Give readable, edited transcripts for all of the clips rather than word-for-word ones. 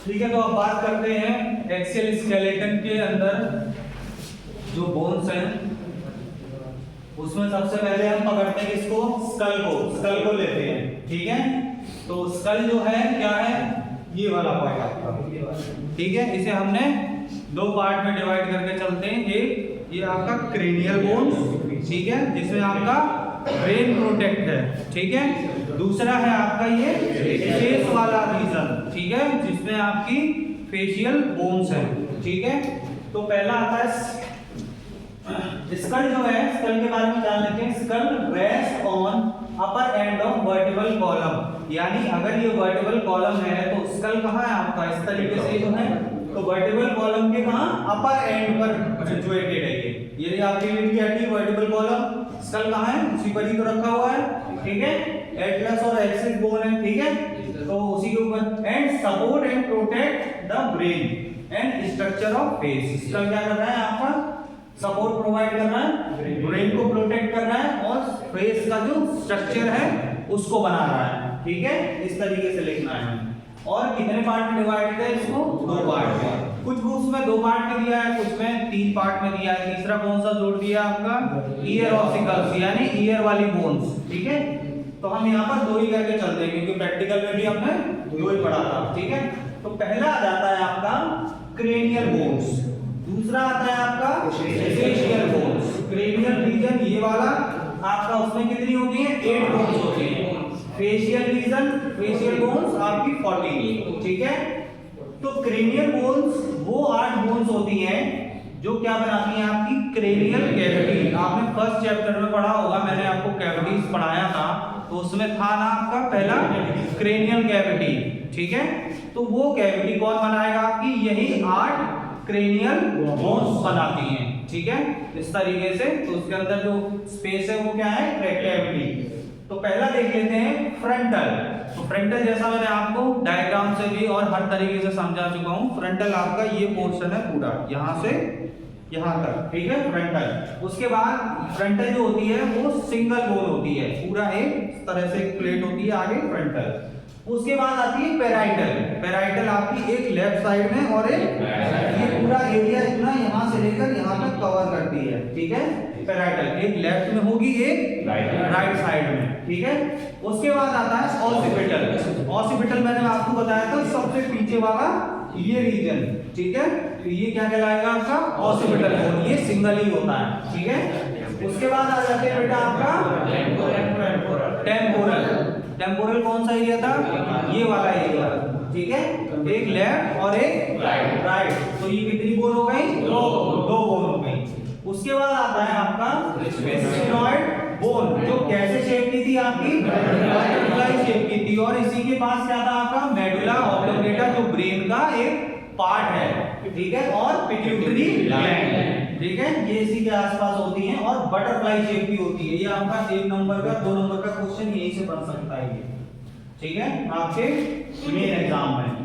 ठीक है, तो अब बात करते हैं एक्सियल स्केलेटन के अंदर जो बोन्स हैं उसमें सबसे पहले हम पकड़ते हैं किसको, स्कल को लेते हैं। ठीक है, तो स्कल जो है क्या है, ये वाला पॉइंट आपका। ठीक है, इसे हमने दो पार्ट में डिवाइड करके चलते हैं। एक ये आपका क्रेनियल बोन्स, ठीक है, जिसमें आपका ब्रेन प्रोटेक्ट है। ठीक है, दूसरा है आपका ये फेस वाला रीजन, ठीक है, जिसमें आपकी फेशियल बोन्स है। ठीक है, तो पहला आता है स्कल जो है, स्कल के बारे में जान लेते हैं। Skull rest on upper end of vertebral column, यानी अगर ये वर्टिबल कॉलम है तो स्कल कहाँ है आपका, इस तरीके से जो है, तो वर्टिबल कॉलम के कहाँ, अपर एंड पर सिचुएटेड है ये आपकी लीड हड्डी वर्टिबल कॉलम, स्कल कहाँ है, उसी पर ही तो रखा हुआ है। ठीक है, एटलस और एक्सिस बोन है। ठीक है, तो उसी के ऊपर and support and protect the brain and structure of face. Skull क्या कर रहा है आपका, सपोर्ट प्रोवाइड कर रहा है, ब्रेन को प्रोटेक्ट कर रहा है और फेस का जो स्ट्रक्चर है उसको बना रहा है। ठीक है, इस तरीके से लिखना है। और कितने पार्ट में डिवाइडेड है इसको, दो पार्ट में। कुछ बुक्स में दो पार्ट में दिया है, कुछ में तीन पार्ट में दिया है। तीसरा कौन सा जोड़ दिया आपका, ईयर ऑसिकल्स, यानी ईयर वाली बोन्स। ठीक है, तो हम यहाँ पर दो ही करके चलते हैं क्योंकि प्रैक्टिकल में भी हमने दो ही पढ़ा था। ठीक है, तो पहला आ जाता है आपका क्रेनियल बोन्स, दूसरा आता है आपका फेशियल बोन्स। क्रेनियल रीजन ये वाला आपका, उसमें कितनी होती है, 8 बोन्स होती है। फेशियल रीजन, फेशियल बोन्स आपकी 40। ठीक है, तो क्रेनियल बोन्स वो 8 बोन्स होती हैं जो क्या बनाती हैं आपकी क्रेनियल कैविटी। आपने फर्स्ट चैप्टर में पढ़ा होगा, मैंने आपको कैविटीज पढ़ाया था, तो उसमें था ना आपका पहला क्रेनियल कैविटी। ठीक है, तो वो कैविटी कौन बनाएगा आपकी, यही 8 क्रेनियल बोन्स बनाती हैं। ठीक है, इस तरीके से, तो उसके अंदर जो स्पेस है वो क्या है, कैविटी। तो पहला देख लेते हैं फ्रंटल। तो फ्रंटल जैसा मैंने आपको डायग्राम से भी और हर तरीके से समझा चुका हूं। फ्रंटल आपका ये पोर्शन है पूरा, यहां से यहां तक। ठीक है, फ्रंटल। उसके बाद फ्रंटल जो होती है वो सिंगल बोन होती है, पूरा एक तरह से एक प्लेट होती है आगे फ्रंटल। उसके बाद आती है पेराइटल। पेराइटल आपकी एक लेफ्ट साइड में और एक, ये पूरा एरिया इतना यहां से लेकर यहां तक कवर करती है। ठीक है, पेराइटल एक लेफ्ट में होगी, एक राइट साइड में। ठीक है, उसके बाद आता है ऑसिपिटल। ऑसिपिटल मैंने आपको बताया था सबसे पीछे वाला ये रीजन। ठीक है, तो ये क्या कहलाएगा आपका, ऑसिपिटल बोन, ये सिंगल ही होता है। ठीक है, उसके बाद आ जाते हैं बेटा आपका टेम्पोरल। टेम्पोरल कौन सा एरिया था, ये वाला एरिया। ठीक है, एक लेफ्ट और एक राइट। तो ये कितनी बोन हो गई, दो बोन हो गई। उसके बाद आता है आपका स्फेनॉइड बोन, जो कैसे शेप की थी आपकी, बटरफ्लाई शेप की थी। और इसी के पास क्या था आपका, मेडुला ऑब्लिंगेटा, जो ब्रेन का एक पार्ट है। ठीक है, और पिट्यूटरी ग्लैंड। ठीक है, ये इसी के आसपास होती हैं और बटरफ्लाई शेप की होती है। ये आपका 1 नंबर का 2 नंबर का क्वेश्चन यहीं से बन सकता है ये। ठीक है, आपके मेन एग्जाम में।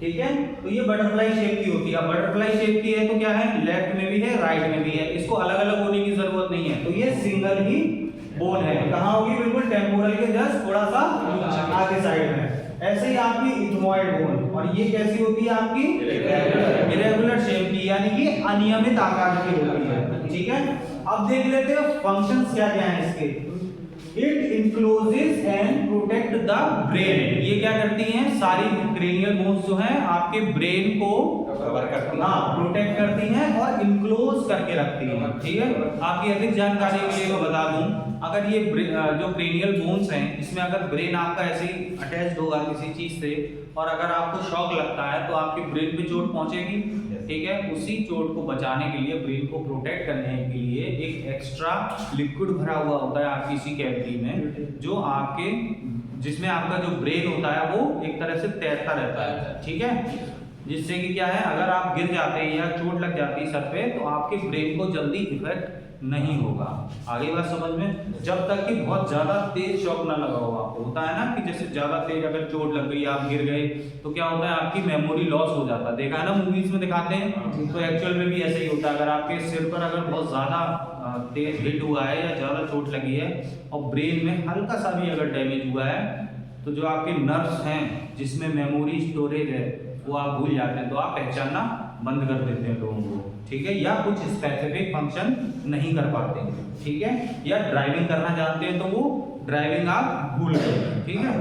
ठीक है, तो ये बटरफ्लाई शेप की होती है। अब बटरफ्लाई शेप की है तो क्या है, लेफ्ट में भी है राइट में भी है, इसको अलग अलग होने की जरूरत नहीं है। तो ये सिंगल ही बोन है। कहाँ होगी, बिल्कुल टेम्पोरल के जस्ट थोड़ा सा आगे साइड में। ऐसे ही आपकी इथमॉइड बोन, और ये कैसी होती है आपकी, इरेगुलर शेप की, यानी कि अनियमित आकार की होती है। ठीक है, अब देख लेते हैं फंक्शंस क्या क्या हैं इसके। It encloses and protect the brain. ये क्या करती हैं, सारी क्रेनियल बोन्स जो हैं आपके ब्रेन को कवर करती हैं, प्रोटेक्ट करती हैं और इनक्लोज करके रखती हैं। ठीक है, आपकी अधिक जानकारी के लिए मैं बता दूं, अगर ये जो क्रेनियल बोन्स हैं, इसमें अगर ब्रेन आपका ऐसे ही अटैच्ड होगा किसी चीज से, और अगर आपको शॉक लगता है तो आपके ब्रेन पे चोट पहुंचेगी। ठीक है, उसी चोट को बचाने के लिए, ब्रेन को प्रोटेक्ट करने के लिए एक एक्स्ट्रा लिक्विड भरा हुआ होता है आपकी इसी कैविटी में, जो आपके, जिसमें आपका जो ब्रेन होता है वो एक तरह से तैरता रहता है। ठीक है, जिससे कि क्या है, अगर आप गिर जाते हैं या चोट लग जाती है सर पे, तो आपके ब्रेन को जल्दी इफेक्ट नहीं होगा। आगे बात समझ में, जब तक कि बहुत ज्यादा तेज शॉक ना लगा हो आपको। होता है ना कि जैसे ज्यादा तेज अगर चोट लग गई, आप गिर गए, तो क्या होता है, आपकी मेमोरी लॉस हो जाता है। देखा है ना, मूवीज में दिखाते हैं, तो एक्चुअल में भी ऐसे ही होता है। अगर आपके सिर पर अगर बहुत ज्यादा तेज हिट हुआ है या ज्यादा चोट लगी है और ब्रेन में हल्का सा भी अगर डैमेज हुआ है, तो जो आपके नर्व्स हैं जिसमें मेमोरी स्टोरेज है, वो आप भूल जाते हैं, तो आप पहचानना बंद कर देते हैं लोगों को, ठीक है। या कुछ स्पेसिफिक फंक्शन नहीं कर पाते, ठीक है। या ड्राइविंग करना जानते हैं तो वो ड्राइविंग आप भूल गए, ठीक है।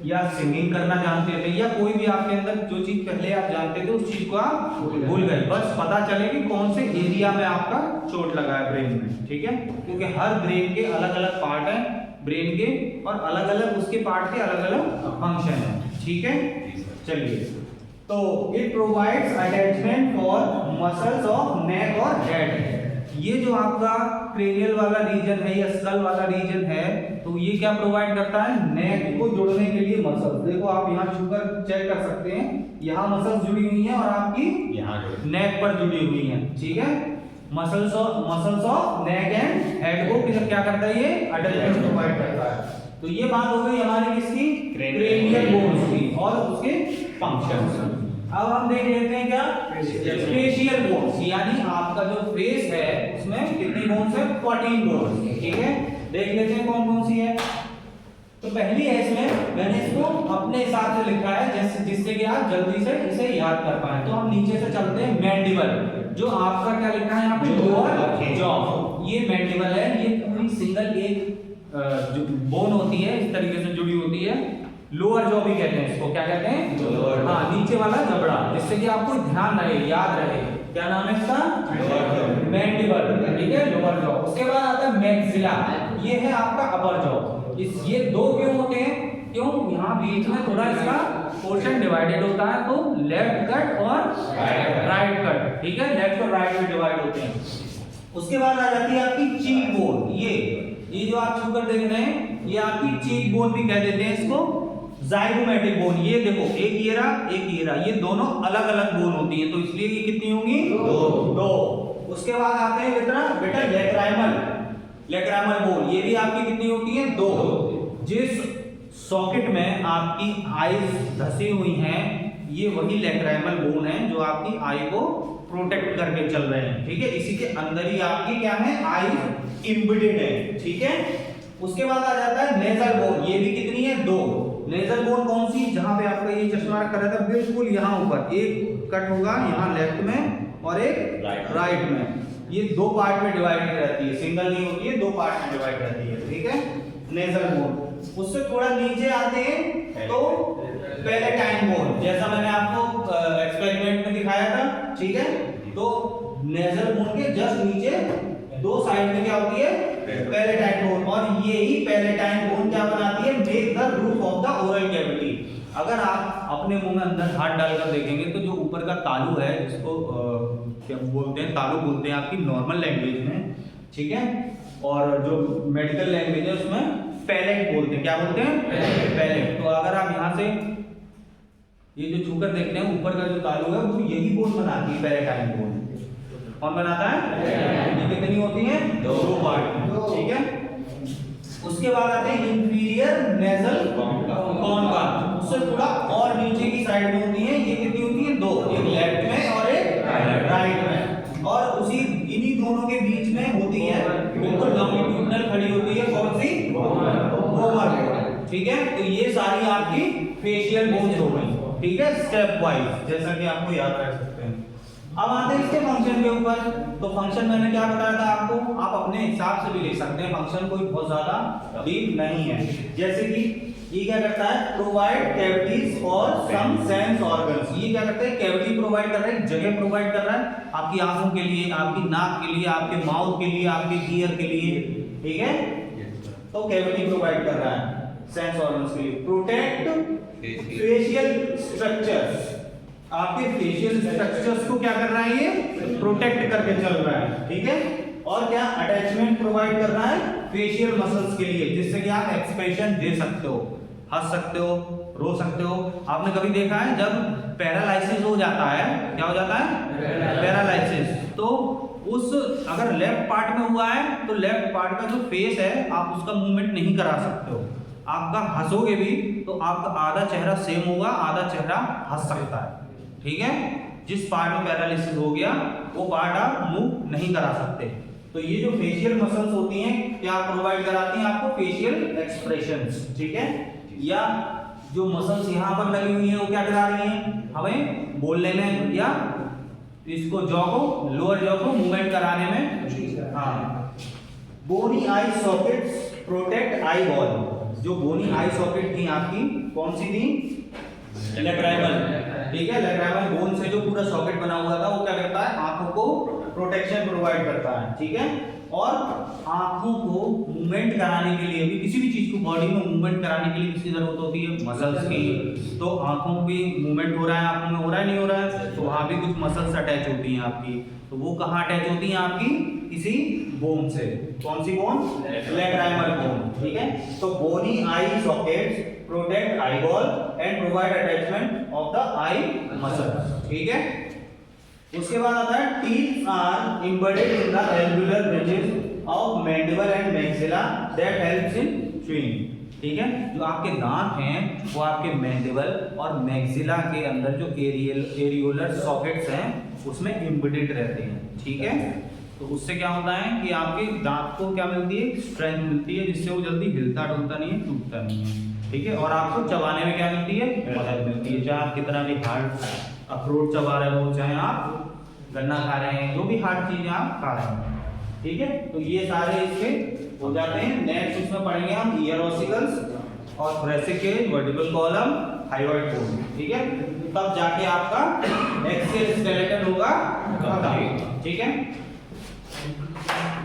या सिंगिंग करना जानते थे, या कोई भी आपके अंदर जो चीज पहले आप जानते थे उस चीज को आप भूल गए, बस पता चले कि कौन से एरिया में आपका चोट लगा है ब्रेन में, ठीक है। क्योंकि हर ब्रेन के अलग अलग पार्ट है ब्रेन के, और अलग अलग उसके पार्ट के अलग अलग फंक्शन है, ठीक है। चलिए, तो it provides attachment for muscles of neck और हेड। ये जो आपका क्रेनियल वाला रीजन है या स्कल वाला रीजन है, तो ये क्या प्रोवाइड करता है, नेक को जोड़ने के लिए मसल्स। देखो आप यहाँ छूकर चेक कर सकते हैं, यहाँ मसल्स जुड़ी हुई हैं और आपकी यहाँ नेक पर जुड़ी हुई हैं, ठीक है। Muscles of neck and head को क्या करता है, ये अटैचमेंट प्रोवाइड करता है। तो ये बात हो गई हमारी किसकी, क्रेनियल बोन्स की और उसके फंक्शंस। अब हम देख लेते हैं क्या, फेशियल बोन्स, यानी आपका जो फेस है उसमें कितनी बोन्स है, 14 बोन्स, ठीक है। देख लेते हैं कौन कौन सी है। तो पहली है इसमें, मैंने इसको अपने हिसाब से लिखा है जिससे कि आप जल्दी से इसे याद कर पाए। तो हम नीचे से चलते हैं, मैंडिबल, जो आपका क्या लिखा है यहाँ पे, लोअर जॉ। ये मैंडिबल है, ये पूरी सिंगल एक जो बोन होती है इस तरीके से जुड़ी होती है। लोअर जॉ भी कहते हैं इसको, क्या कहते हैं, हाँ, नीचे वाला जबड़ा, जिससे कि आपको ध्यान रहे, याद रहे। क्या नाम है इसका, मैंडिबल, ठीक है, लोअर जॉ। उसके बाद आता है मैक्सिला, ये है आपका अपर जॉ। ये दो क्यों होते हैं, क्यों, यहाँ बीच में थोड़ा इसका पोर्शन डिवाइडेड होता है, तो लेफ्ट कट और राइट कट, ठीक है, लेफ्ट और राइट में डिवाइड होते हैं। उसके बाद आ जाती है आपकी चीक बोन। ये जो आप छूकर देख रहे हैं, ये आपकी चीक बोन भी कह देते हैं इसको, जाइगोमैटिक बोन। ये देखो, एक ये रहा, ये दोनों अलग अलग बोन होती हैं, तो इसलिए ये कितनी होंगी, दो। उसके बाद आते हैं बेटा लेटराइमल बोन, ये भी आपकी कितनी होती है, दो। जिस सॉकेट में आपकी आईज धसी हुई हैं, ये वही लेटराइमल बोन है जो आपकी आई को प्रोटेक्ट करके चल रहे हैं, ठीक है। इसी के अंदर ही आपकी क्या है, आई इम्बेडेड है, ठीक है। उसके बाद आ जाता है नेजल बोन, ये भी कितनी है, दो। नेजल बोन कौन सी, जहां पे आपका ये चश्मा रखा रहता है बिल्कुल यहाँ ऊपर, एक कट होगा यहाँ लेफ्ट में और एक राइट में। ये दो पार्ट में डिवाइड रहती है, सिंगल नहीं होती है, दो पार्ट में डिवाइड रहती है, ठीक है, नेजल बोन। उससे थोड़ा नीचे आते हैं तो पैलेटाइन बोन, जैसा मैंने आपको एक्सपेरिमेंट में दिखाया था, ठीक है। तो नेजल बोन के जस्ट नीचे दो साइड में क्या होती है, पैलेटाइन बोन, और यही पैलेटाइन बोन क्या बनाती है, make the roof of the oral cavity. अगर आप अपने मुंह में अंदर हाथ डालकर देखेंगे तो जो ऊपर का तालू है, जिसको क्या बोलते हैं, तालू बोलते हैं आपकी नॉर्मल लैंग्वेज में, ठीक है, और जो मेडिकल लैंग्वेज है उसमें पैलेट बोलते हैं। क्या बोलते हैं, पैलेट। तो अगर आप यहाँ से ये जो छूकर देखते हैं, ऊपर का जो तालू है वो यही बोन बनाती है, पैलेटाइन बोन। कौन बनाता है, ये कितनी होती है, दो पार्ट, ठीक है। उसके बाद आते हैं इंफीरियर नेजल कॉन्का, उससे थोड़ा और नीचे की साइड में होती है, ये कितनी होती है, दो, एक लेफ्ट में और एक राइट में, और उसी इन्हीं दोनों के बीच में होती है बिल्कुल लॉन्गिट्यूडनल खड़ी होती है, कौन सी, वोमर, ठीक है। तो ये सारी आपकी फेशियल बोन्स हो गई, ठीक है, स्टेप वाइज, जैसा कि आपको याद रख सकते हैं। अब आते हैं इसके फंक्शन के ऊपर। तो फंक्शन मैंने क्या बताया था आपको, आप अपने हिसाब से भी लिख सकते हैं, फंक्शन कोई बहुत ज्यादा डीप नहीं है। जैसे कि ये क्या करता है, प्रोवाइड कैविटीज और सम सेंस ऑर्गन्स। ये क्या करता है, कैविटी प्रोवाइड कर रहा है, जगह प्रोवाइड कर रहा है आपकी आंखों के लिए, आपकी नाक के लिए, आपके माउथ के लिए, आपके ईयर के लिए, ठीक है। तो कैविटी प्रोवाइड कर रहा है सेंस ऑर्गन्स के लिए। प्रोटेक्ट फेशियल स्ट्रक्चर्स, आपके फेशियल स्ट्रक्चर्स को क्या कर रहा है, ये प्रोटेक्ट करके चल रहा है, ठीक है। और क्या, अटैचमेंट प्रोवाइड कर रहा है फेशियल मसल्स के लिए, जिससे कि आप एक्सप्रेशन दे सकते हो, हंस सकते हो, रो सकते हो। आपने कभी देखा है जब पैरालाइसिस हो जाता है, क्या हो जाता है, पैरालाइसिस, तो उस अगर लेफ्ट पार्ट में हुआ है तो लेफ्ट पार्ट का जो फेस है आप उसका मूवमेंट नहीं करा सकते हो। आपका हंसोगे भी तो आपका आधा चेहरा सेम होगा, आधा चेहरा हंस सकता है, ठीक है। जिस पार्ट में पैरालिसिस हो गया वो पार्ट आप मूव नहीं करा सकते। तो ये जो फेशियल मसल्स होती हैं क्या प्रोवाइड कराती हैं आपको, फेशियल एक्सप्रेशंस, ठीक है। या जो मसल्स यहाँ पर लगी हुई हैं वो क्या करा रही हैं, हमें बोलने में या इसको जॉ को लोअर जॉ को मूवमेंट कराने में। हाँ, बोनी eye sockets protect eye ball. जो बोनी आई सॉकेट थी आपकी, कौन सी थी? लैक्राइमल, ठीक है। लैक्राइमल बोन से जो पूरा सॉकेट बना हुआ था वो क्या करता है? आंखों को प्रोटेक्शन प्रोवाइड करता है, ठीक है। और आंखों को मूवमेंट कराने के लिए भी, किसी भी चीज को बॉडी में मूवमेंट कराने के लिए किसकी जरूरत होती है? मसल्स की। तो आंखों की मूवमेंट हो रहा है, आंखों में हो रहा है, नहीं हो रहा है, तो वहां भी कुछ मसल्स अटैच होती हैं आपकी। तो वो कहाँ अटैच होती हैं आपकी? किसी बोन से। कौन सी बोन? लैक्राइमल बोन, ठीक है। तो bony eye sockets protect eye ball and provide attachment of the eye muscle, ठीक है। उसके बाद आता है teeth are embedded in the alveolar bridges of mandible and maxilla that helps in chewing, ठीक है। जो आपके दांत हैं वो आपके मैंडिबल और मैक्सिला के अंदर जो एरियोलर सॉकेट्स हैं उसमें एम्बेडेड रहते हैं, ठीक है। तो उससे क्या होता है कि आपके दांत को क्या मिलती है? स्ट्रेंथ मिलती है, जिससे वो जल्दी हिलता डुलता नहीं है, टूटता नहीं है, ठीक है। और आपको चबाने में क्या मिलती है? मदद मिलती है। चाहे आप कितना भी हार्ड अखरोट चबा रहे हो, चाहे आप गन्ना खा रहे हैं, जो भी हार्ड चीजें आप खा रहे हैं, ठीक है। तो ये सारे इसके हो जाते हैं। नेक्स्ट इसमें पढ़ेंगे हम ईयर ऑसिकल्स और thoracic cage, vertical column, thyroid bone, ठीक है। तब जाके आपका एक्सियल स्केलेटन होगा, ठीक है।